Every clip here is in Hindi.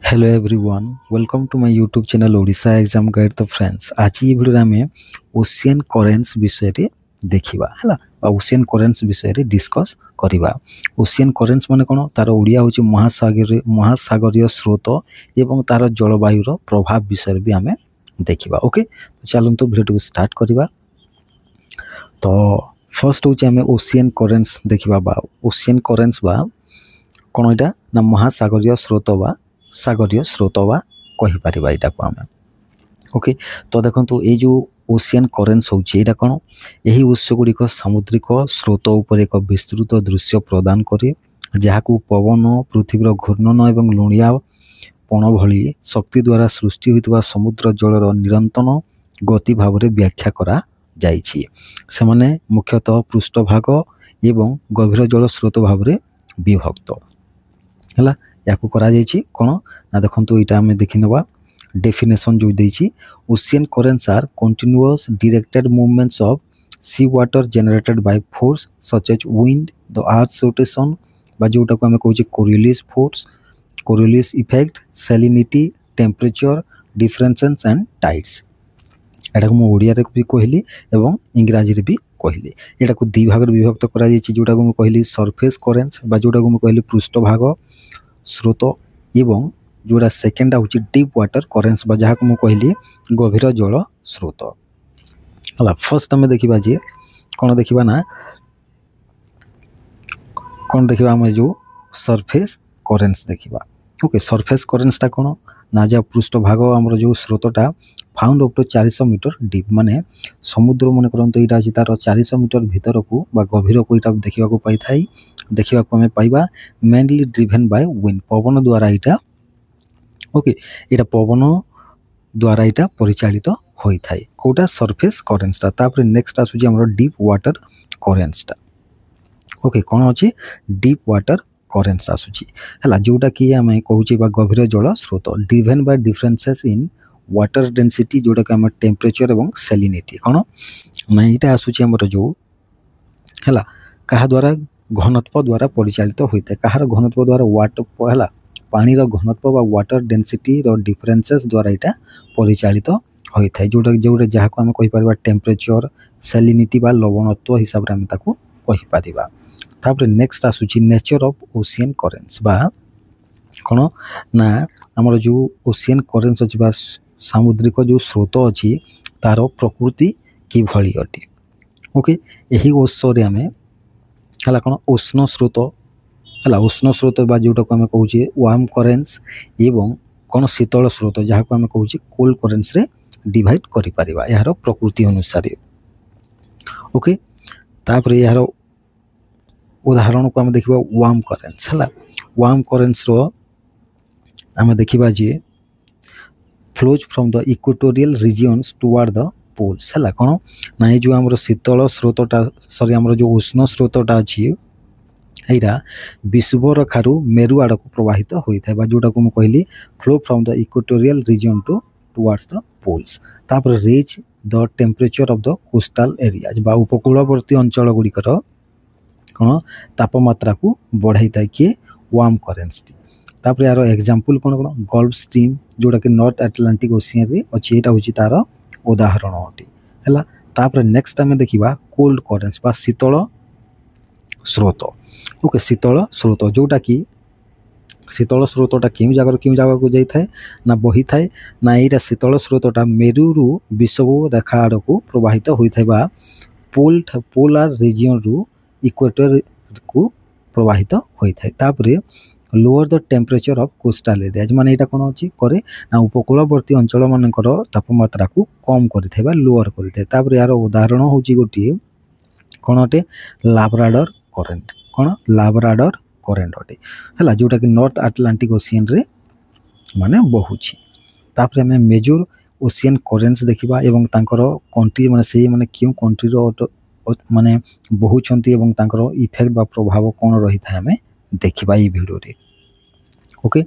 Hello everyone welcome to my YouTube channel Odisha exam guide. तो फ्रेंड्स आज ये वीडियो में ओशियन करेंट्स विषय रे देखिबा हला ओशियन करेंट्स विषय रे डिस्कस करिबा। ओशियन करेंट्स माने कोन तार ओडिया होची महासागरीय स्रोत एवं तार जलवायु रो प्रभाव विषय भी हमें देखिबा। ओके तो चलूँ तो वीडियो को स्टार्ट करिबा। तो फर्स्ट होची हमें ओशियन करेंट्स देखिबा बा ओशियन करेंट्स बा कोन एटा ना महासागरीय स्रोत बा सागरीय स्रोत बा कहि परिबा एटा को हमें। ओके तो देखंतु ए जो ओशियन करेंट्स होची एटा कोन एही उत्स गुडी को समुद्रिक स्रोत ऊपर एक विस्तृत दृश्य प्रदान करे जहाकू पवन पृथ्वीर घूर्णन एवं लुणिया पण भली शक्ति द्वारा सृष्टि होइतबा समुद्र जलर निरंतन गति भाव रे व्याख्या करा जाइछि। से माने मुख्यतः पृष्ठभाग एवं गभीर जल स्रोत भाव रे विभक्त हला याकू करा जाइछि कोन ना देखंतु इटा हमें देखि नबा डेफिनेशन जो देइछि ocean currents are continuous directed movements of sea water generated by force such as wind the earth rotation बा जोटा को हमें कहउछि Coriolis force Coriolis effect salinity temperature differences and tides. एटा को मो ओडिया रे भी कहली एवं इंग्रजी रे भी कहली। एटा को दि भाग रे विभक्त करा जाइछि जोटा को मो कहली सरफेस करेंट्स बा जोटा को मो कहली पृष्ठभाग स्रोत एवं जोड़ा सेकेंड होची डीप वाटर करेंट्स बा जहा को मु कहली गभीर जल स्रोत हला। फर्स्ट हमें देखिबा जे कोन देखिबा ना कोन देखिबा हम जो सरफेस करेंट्स देखिबा। ओके सरफेस करेंट्स ता कोन ना जा पृष्ठभाग हमर जो स्रोतटा found up to 400 meter deep माने समुद्र मन करंतो इटा अछि तार 400 मीटर भीतर को बा गभीर को इटा देखिबा को पाई थाई देखिबा को हमें पाइबा मेनली ड्रिवन बाय विंड पवन द्वारा इटा। ओके इटा पवन द्वारा इटा परिचालित होई थाई कोटा सरफेस करेंट्स ता। तापर नेक्स्ट आसुची हमर डीप वाटर करेंट्स ता। ओके कोन अछि डीप वाटर करेंट्स आसुची हला जोटा कि हमें कहउची बा गभीर जल स्रोत driven by differences in water density जोटा कि हम टेम्परेचर एवं सैलिनिटी कोन ना इटा आसुची हमर जो हला कहा द्वारा घनत्व द्वारा परिचालित होइते कहार घनत्व द्वारा वाटर हला पानी रो घनत्व बा वाटर डेंसिटी रो डिफरेंसेस द्वारा इटा परिचालित होइते जोटा जोटा जहा को हम कहि परबा टेम्परेचर सैलिनिटी बा लवणत्व हिसाब रे हम ताको कहि परिबा। तापर नेक्स्ट आसुची नेचर ऑफ ओशियन करेंट्स बा कोन ना हमर जो ओशियन करेंट्स अछि बा समुद्रिक जो स्रोत अछि तार प्रकृति कि भली अटे। ओके एही उत्स रे हमें हला कोन उष्ण स्रोत हला उष्ण स्रोत बा जोटा को हम कहउछि वार्म करेंट्स एवं कोन शीतल स्रोत जहा को हम कहउछि कोल्ड करेंट्स रे डिवाइड करि परिबा यार प्रकृति अनुसार। ओके तापर यार उदाहरण को हम देखिबा वार्म करेंट्स हला वार्म करेंट्स रो हम देखिबा जे flows from the equatorial regions toward the poles हला कोन ना जो हमर शीतल स्रोतटा सॉरी हमर जो उष्ण स्रोतटा अछि एरा विश्वर खारु मेरु आड़ को प्रवाहित होइथा बा जोटा को म कहली flow from the equatorial region towards the poles. तापर raise the temperature of the coastal areas बा उपकूलवर्ती अंचल गुडी कर कोन तापमात्रा को बढ़ाइता कि वार्म करेंट्स टी। तापर यार एग्जांपल कोन कोन गल्फ स्ट्रीम जोटा कि नॉर्थ अटलांटिक ओशियन रे अछि एटा होची तार उदाहरण अटे हला। तापर नेक्स्ट हमें देखिबा कोल्ड करेंट्स बा शीतल स्रोत। ओके शीतल स्रोत जोटा कि शीतल स्रोतटा क्यों जगह को जाई थाए ना बही थाए ना एटा शीतल स्रोतटा मेरुरु विषुव रेखा आड़ को प्रवाहित होई थाए बा पोलार रीजन रु इक्वेटर को प्रवाहित होई थाए। तापर lower the temperature of coastal areas माने एटा कोन अछि करे ना उपकूलवर्ती अंचल मानकर तापमात्रा को कम करि थाए बा लोअर करि थाए। तापर यार उदाहरण होची गोटी कोन अटे लाब्राडोर करेंट कोन लाब्राडोर करेंट अटे हला जोटा कि नॉर्थ अटलांटिक ओशियन रे माने बहुची। तापर हमें मेजर ओशियन करेंट्स देखिबा एवं तांकर कंट्री माने से माने क्यों कंट्री रो माने बहुचंती एवं तांकर इफेक्ट बा प्रभाव कोन रही था हमें देखिबा ई वीडियो रे। ओके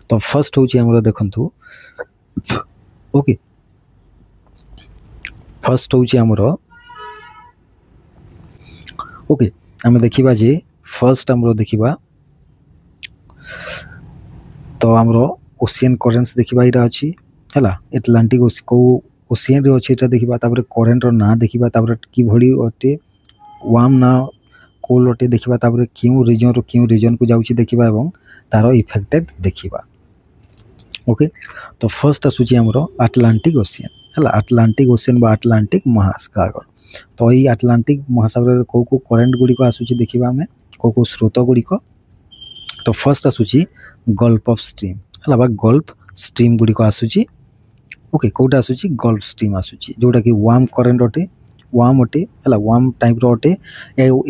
तो फर्स्ट होची हमरा देखंतु ओके फर्स्ट होची हमरा ओके हमें देखिबा जे फर्स्ट हमरो देखिबा तो हमरो ओशियन करेन्ट्स देखिबा इटा अछि हला एटलांटिक को ओशियन रे अछि एटा देखिबा तापर करेन्ट रो ना देखिबा तापर कि भଳି अटे वाम ना कोल अटे देखिबा तापर क्यों रीजन को जाउछि देखिबा एवं तारो इफेक्टेड देखिबा ओके। तो फर्स्ट आसुछि हमरो अटलांटिक ओशियन हला अटलांटिक ओशियन बा अटलांटिक महासागर। तो ई अटलांटिक महासागर को करेन्ट गुडी को आसुछि देखिबा हमें को स्रोत गुडी को। तो फर्स्ट आसुछि गल्फ ऑफ स्ट्रीम हला बा गल्फ स्ट्रीम गुडी को आसुछि ओके। कोटा आसुछि गल्फ स्ट्रीम आसुछि जोटा कि वार्म करेन्ट अटे हला वार्म टाइप रो अटे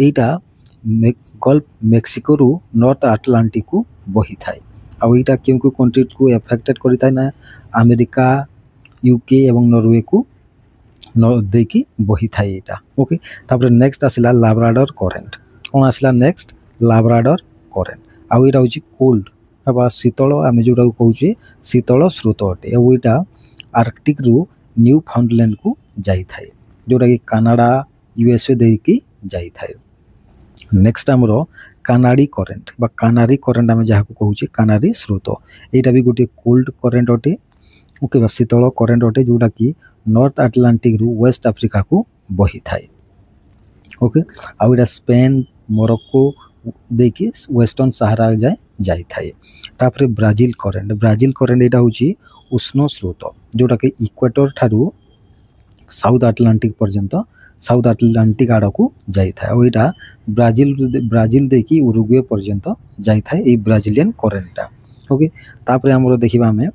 एटा गल्फ मेक्सिको रु नॉर्थ अटलांटिक को बही थाए आ एटा केउ कंट्री को अफेक्टेड करि थाए ना अमेरिका यूके एवं नॉर्वे को देखी बही थाए एटा ओके। तापर नेक्स्ट आसिला लाब्राडोर करेन्ट कोन आसिला नेक्स्ट लाब्राडोर करेन्ट आ एटा होची कोल्ड बा शीतल आमे जोटा कहूचे शीतल स्रोत अटे आ एटा आर्कटिक रु न्यू फाउंडलैंड को जाई थाए जोटा कि कनाडा यूएसए देकी जाई थाए। नेक्स्ट हमरो कानाडी करेन्ट बा कानारी करेन्ट आमे जहा को कहूचे कानारी स्रोत एटा भी गोटे कोल्ड करेन्ट अटे ओके बा शीतल करेन्ट अटे जोटा कि नॉर्थ अटलांटिक रु वेस्ट अफ्रीका को बही थाए ओके। आ एटा स्पेन मोरक्को देखि वेस्टर्न सहारा जाई थाए। तापर ब्राजील करेन्ट एटा होची उष्ण स्रोत जोटा कि इक्वेटर ठारू साउथ अटलांटिक पर्यंत साउथ अटलांटिक आड़ को जाई थाए और एटा ब्राजील देखि उरुग्वे पर्यंत जाई थाए ए ब्राजीलियन करेन्टटा ओके। तापर हमरो देखिबा हमें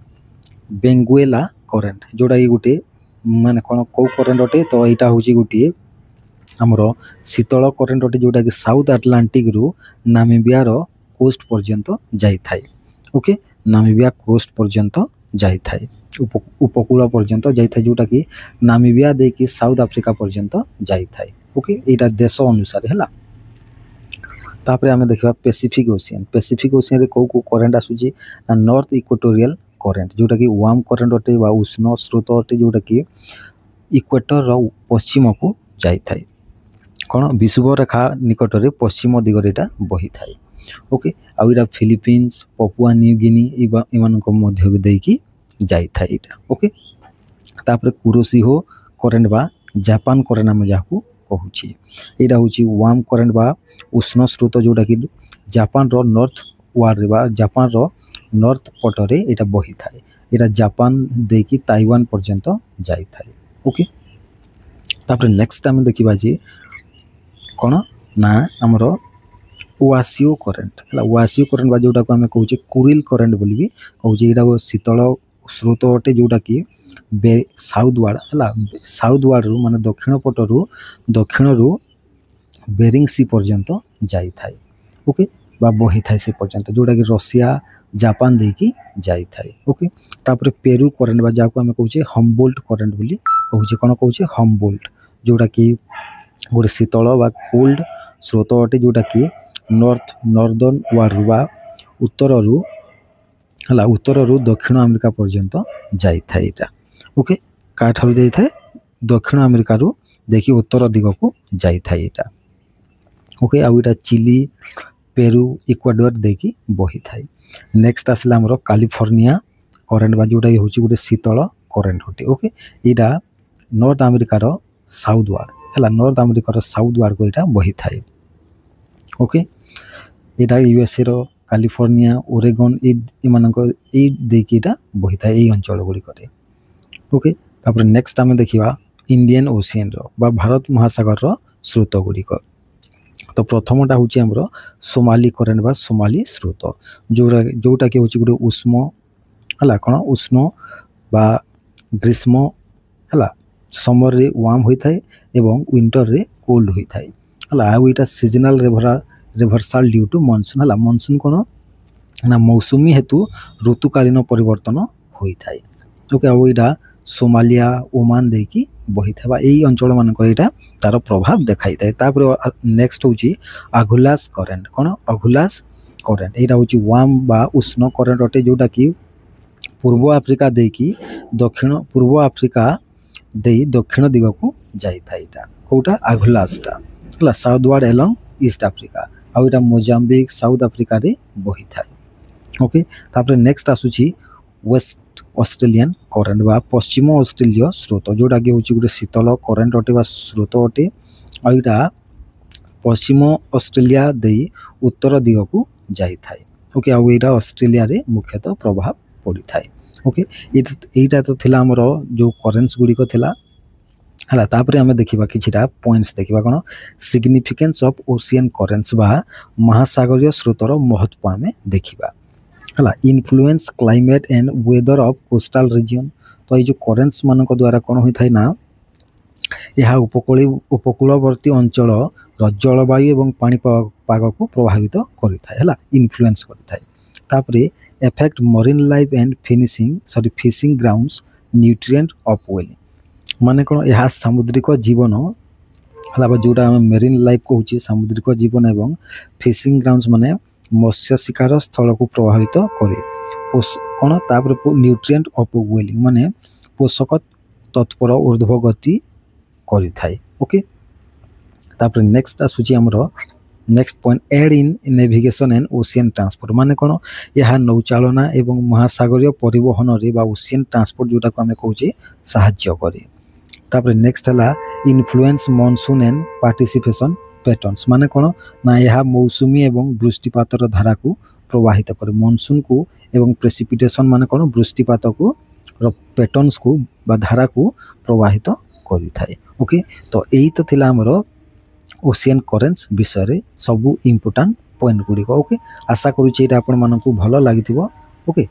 बेंगुएला करेन्ट जोटा कि गोटे माने कोन को करेन्ट अटे। तो एटा होची गोटे हमरो शीतल करेन्ट अटे जोटा कि साउथ अटलांटिक रु नामीबिया रो कोस्ट पर्यंत जाई थाए ओके। नामीबिया कोस्ट पर्यंत जाई थाए उपकूल पर्यंत जाई थाए जोटा कि नामीबिया देखि साउथ अफ्रीका पर्यंत जाई थाए ओके एटा देश अनुसार हला। तापर हमें देखिबा पैसिफिक ओशियन रे को करेन्ट आसुची ना नॉर्थ इक्वेटोरियल करेन्ट जोटा कि वार्म करेन्ट अटे बा उष्ण स्रोत अटे जोटा कि इक्वेटर रो पश्चिम को जाई थाए कोन विषुव रेखा निकट रे पश्चिम दिगरे एटा बही थाए ओके। आ एटा फिलीपींस पपुआ न्यू गिनी इमान को मध्य देकी जाई थाए एटा ओके। तापर कुरोशिहो करेन्ट बा जापान करेन्ट हम जाकू कहूची एटा होची वार्म करेन्ट बा उष्ण स्रोत जोटा कि जापान रो नॉर्थ वार बा जापान रो नॉर्थ पटरे एटा बही थाए एटा जापान देकी ताइवान पर्यंत जाई थाए ओके। तापर नेक्स्ट हम देखिबा जे कोन ना हमरो ओआसियो करेन्ट हला ओआसियो करेन्ट बा जोटा को हमें कहूचे कुरिल करेन्ट बोली भी कहूचे एटा शीतल स्रोत अटे जोटा कि साउथ वार्ड हला साउथ वार्ड रु माने दक्षिण रु बेरिंग सी पर्यंत जाई थाए ओके बा बही थाए से पर्यंत जोटा कि रशिया जापान देकी जाई थाए ओके। तापर पेरू करेन्ट बा जाको हमें कहूचे हम्बोल्ट करेन्ट बोली कहूचे कोन कहूचे हम्बोल्ट जोटा कि गोटे शीतल बा कोल्ड स्रोत अटे जोटा कि नॉर्दर्न वार्ड बा उत्तर रु दक्षिण अमेरिका पर्यंत जाई थाए एटा ओके। का ठारू जाई थाए दक्षिण अमेरिका रु देखि उत्तर दिग को जाई थाए एटा ओके। आ एटा चिली पेरू इक्वाडोर देखि बही थाए। नेक्स्ट आसला हमरो कैलिफोर्निया करेन्ट बा जोटा होची गोटे शीतल करेन्ट होटे ओके। एटा नॉर्थ अमेरिका रो साउथ वार्ड हला नॉर्थ अमेरिका रो साउथ वार्ड को एटा बही थाए ओके। एटा यूएसए रो कैलिफोर्निया ओरेगन इमानक ए देखि एटा बही थाए ए अंचल गुडी करे ओके। तापर नेक्स्ट हम देखिबा इंडियन ओशियन रो बा भारत महासागर रो स्रोत गुडी को। तो प्रथमटा होची हमरो सोमाली करेन्ट बा सोमाली स्रोत जोटा कि होची गुडी उष्ण हला कोन उष्ण बा ग्रीष्म हला समर रे वार्म होई थाए एवं विंटर रे कोल्ड होई थाए हला। आ एटा seasonal reversal due to monsoon हला मानसून कोन ना मौसुमी हेतु ऋतुकालीन परिवर्तन होई थाए ओके। आ एटा सोमालिया ओमान देकी बही थाबा एई अंचल मान को एटा तार प्रभाव देखाई थाए। तापर नेक्स्ट होची अगुलास करेन्ट कोन अगुलास करेन्ट एटा होची वार्म बा उष्ण करेन्ट अटे जोटा कि पूर्व अफ्रीका देकी दक्षिण दिग को जाई थाए एटा कोटा अगुलासटा हला southward along East Africa आ एटा मोजाम्बिक साउथ अफ्रीका रे बही थाए ओके। तापर नेक्स्ट आसुची वेस्ट ऑस्ट्रेलियन करेन्ट बा पश्चिम ऑस्ट्रेलिया स्रोत जोटा कि हूँ गोटे शीतल करेन्ट अटे बा स्रोत अटे आईटा पश्चिम ऑस्ट्रेलिया दे उत्तर दिग को जाई थाए ओके आउ एटा ऑस्ट्रेलिया रे मुख्यतः प्रभाव पड़ी थाए ओके एटा तो थिला हमर जो करेन्ट्स गुडी को थिला हला तापरे हमें देखिबा किछिटा पॉइंट्स देखिबा कोन सिग्निफिकेंस ऑफ ओशियन करेन्ट्स बा महासागरीय स्रोतर महत्व हमें देखिबा हला influence climate and weather of coastal region तो ये जो करेन्ट्स मान द्वारा कौन होता है ना यह उपकूलवर्ती अंचल जलवायु एवं पाग को प्रभावित करें इन्फ्लुएंस करें affect marine life and fishing grounds nutrient of welling माने कौन यह सामुद्रिक जीवन है जोटा आम मेरीन लाइफ कहूँ सामुद्रिक जीवन एवं फिशिंग ग्राउंड्स माने मत्स्य शिकार स्थल को प्रभावित करे कौन तापर न्यूट्रिएंट ऑफ वेलिंग माने पोषक तत्पर ऊर्ध्व गति करि थाए ओके तापर नेक्स्ट आसुची हमर next point aid in navigation and ocean transport माने कौन यह नौचालना एवं महासागरीय परिवहन रे बा ओशियन ट्रांसपोर्ट जोटा को आम कहूँ साहाय्य करे तापर नेक्स्ट है influence monsoon and participation patterns माने कौन ना यह मौसुमी एवं वृष्टिपातर धारा को प्रवाहित करे मॉनसून को एवं प्रेसिपिटेशन माने कौन वृष्टिपात को पैटर्न्स को बा धारा को प्रवाहित करि थाए ओके तो यही तो थिला हमर ओशियन करेन्ट्स विषय रे सबु इम्पोर्टेंट पॉइंट गुडी ओके आशा करूची एटा आपण मानकु भलो लागिथिबो ओके।